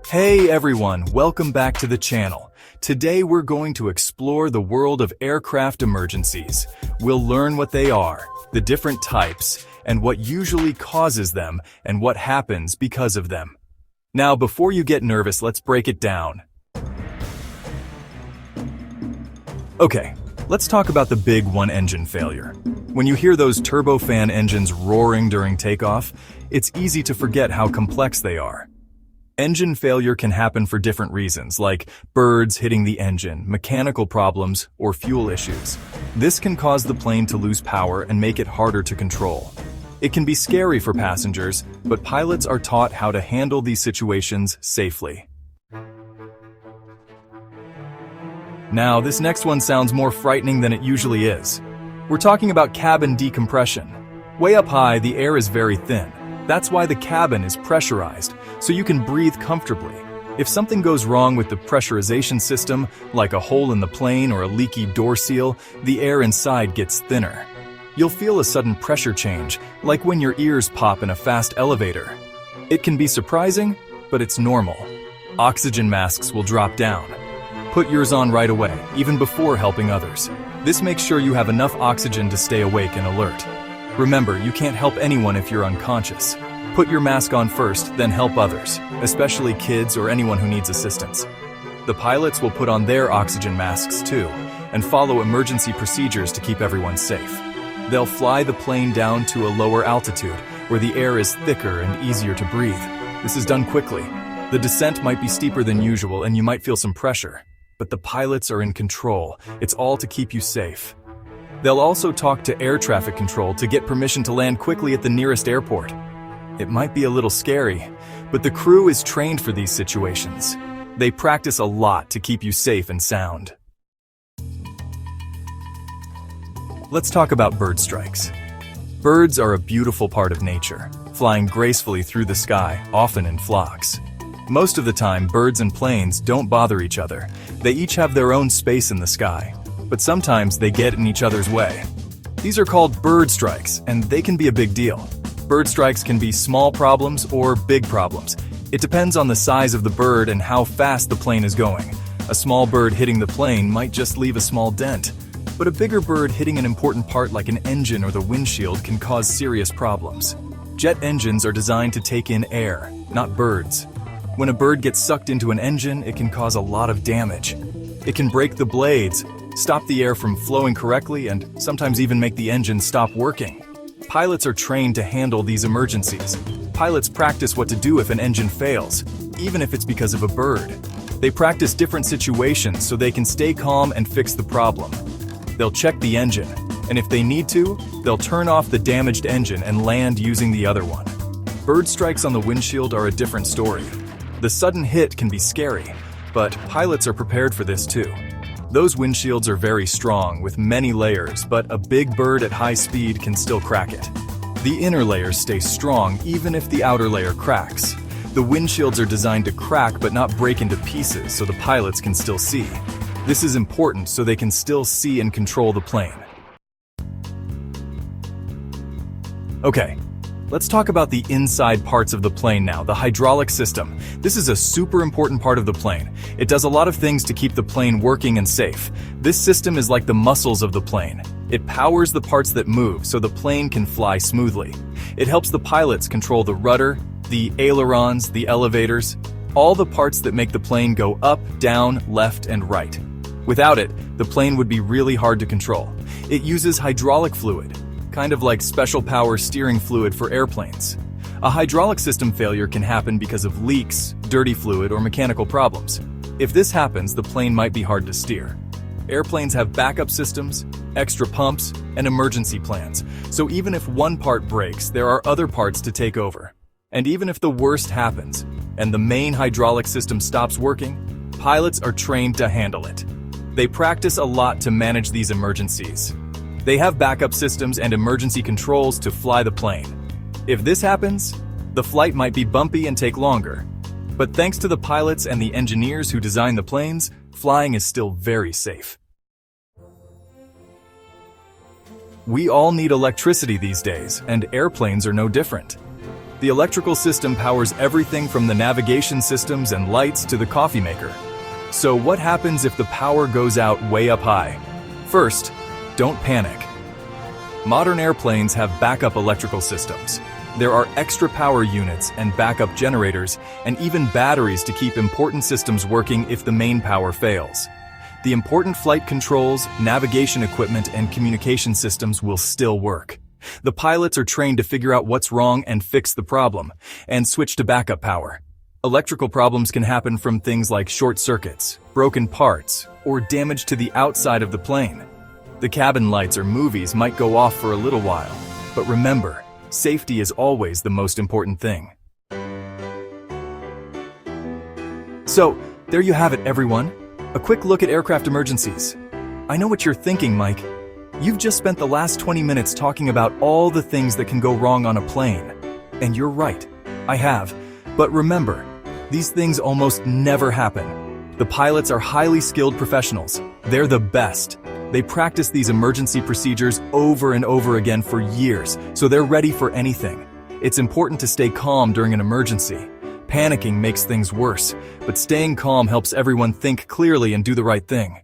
Hey everyone, welcome back to the channel. Today we're going to explore the world of aircraft emergencies. We'll learn what they are, the different types, and what usually causes them and what happens because of them. Now, before you get nervous, let's break it down. Okay, let's talk about the big one-engine failure. When you hear those turbofan engines roaring during takeoff, it's easy to forget how complex they are. Engine failure can happen for different reasons, like birds hitting the engine, mechanical problems, or fuel issues. This can cause the plane to lose power and make it harder to control. It can be scary for passengers, but pilots are taught how to handle these situations safely. Now, this next one sounds more frightening than it usually is. We're talking about cabin decompression. Way up high, the air is very thin. That's why the cabin is pressurized, so you can breathe comfortably. If something goes wrong with the pressurization system, like a hole in the plane or a leaky door seal, the air inside gets thinner. You'll feel a sudden pressure change, like when your ears pop in a fast elevator. It can be surprising, but it's normal. Oxygen masks will drop down. Put yours on right away, even before helping others. This makes sure you have enough oxygen to stay awake and alert. Remember, you can't help anyone if you're unconscious. Put your mask on first, then help others, especially kids or anyone who needs assistance. The pilots will put on their oxygen masks too, and follow emergency procedures to keep everyone safe. They'll fly the plane down to a lower altitude, where the air is thicker and easier to breathe. This is done quickly. The descent might be steeper than usual and you might feel some pressure, but the pilots are in control. It's all to keep you safe. They'll also talk to air traffic control to get permission to land quickly at the nearest airport. It might be a little scary, but the crew is trained for these situations. They practice a lot to keep you safe and sound. Let's talk about bird strikes. Birds are a beautiful part of nature, flying gracefully through the sky, often in flocks. Most of the time, birds and planes don't bother each other. They each have their own space in the sky, but sometimes they get in each other's way. These are called bird strikes, and they can be a big deal. Bird strikes can be small problems or big problems. It depends on the size of the bird and how fast the plane is going. A small bird hitting the plane might just leave a small dent, but a bigger bird hitting an important part like an engine or the windshield can cause serious problems. Jet engines are designed to take in air, not birds. When a bird gets sucked into an engine, it can cause a lot of damage. It can break the blades, stop the air from flowing correctly, and sometimes even make the engine stop working. Pilots are trained to handle these emergencies. Pilots practice what to do if an engine fails, even if it's because of a bird. They practice different situations so they can stay calm and fix the problem. They'll check the engine, and if they need to, they'll turn off the damaged engine and land using the other one. Bird strikes on the windshield are a different story. The sudden hit can be scary, but pilots are prepared for this too. Those windshields are very strong with many layers, but a big bird at high speed can still crack it. The inner layers stay strong even if the outer layer cracks. The windshields are designed to crack but not break into pieces so the pilots can still see. This is important so they can still see and control the plane. Okay, let's talk about the inside parts of the plane now, the hydraulic system. This is a super important part of the plane. It does a lot of things to keep the plane working and safe. This system is like the muscles of the plane. It powers the parts that move so the plane can fly smoothly. It helps the pilots control the rudder, the ailerons, the elevators, all the parts that make the plane go up, down, left, and right. Without it, the plane would be really hard to control. It uses hydraulic fluid, kind of like special power steering fluid for airplanes. A hydraulic system failure can happen because of leaks, dirty fluid, or mechanical problems. If this happens, the plane might be hard to steer. Airplanes have backup systems, extra pumps, and emergency plans, so even if one part breaks, there are other parts to take over. And even if the worst happens, and the main hydraulic system stops working, pilots are trained to handle it. They practice a lot to manage these emergencies. They have backup systems and emergency controls to fly the plane. If this happens, the flight might be bumpy and take longer. But thanks to the pilots and the engineers who design the planes, flying is still very safe. We all need electricity these days, and airplanes are no different. The electrical system powers everything from the navigation systems and lights to the coffee maker. So what happens if the power goes out way up high? First, don't panic. Modern airplanes have backup electrical systems. There are extra power units and backup generators and even batteries to keep important systems working if the main power fails. The important flight controls, navigation equipment, and communication systems will still work. The pilots are trained to figure out what's wrong and fix the problem, and switch to backup power. Electrical problems can happen from things like short circuits, broken parts, or damage to the outside of the plane. The cabin lights or movies might go off for a little while, but remember, safety is always the most important thing. So, there you have it, everyone. A quick look at aircraft emergencies. I know what you're thinking, Mike. You've just spent the last 20 minutes talking about all the things that can go wrong on a plane. And you're right, I have. But remember, these things almost never happen. The pilots are highly skilled professionals. They're the best. They practice these emergency procedures over and over again for years, so they're ready for anything. It's important to stay calm during an emergency. Panicking makes things worse, but staying calm helps everyone think clearly and do the right thing.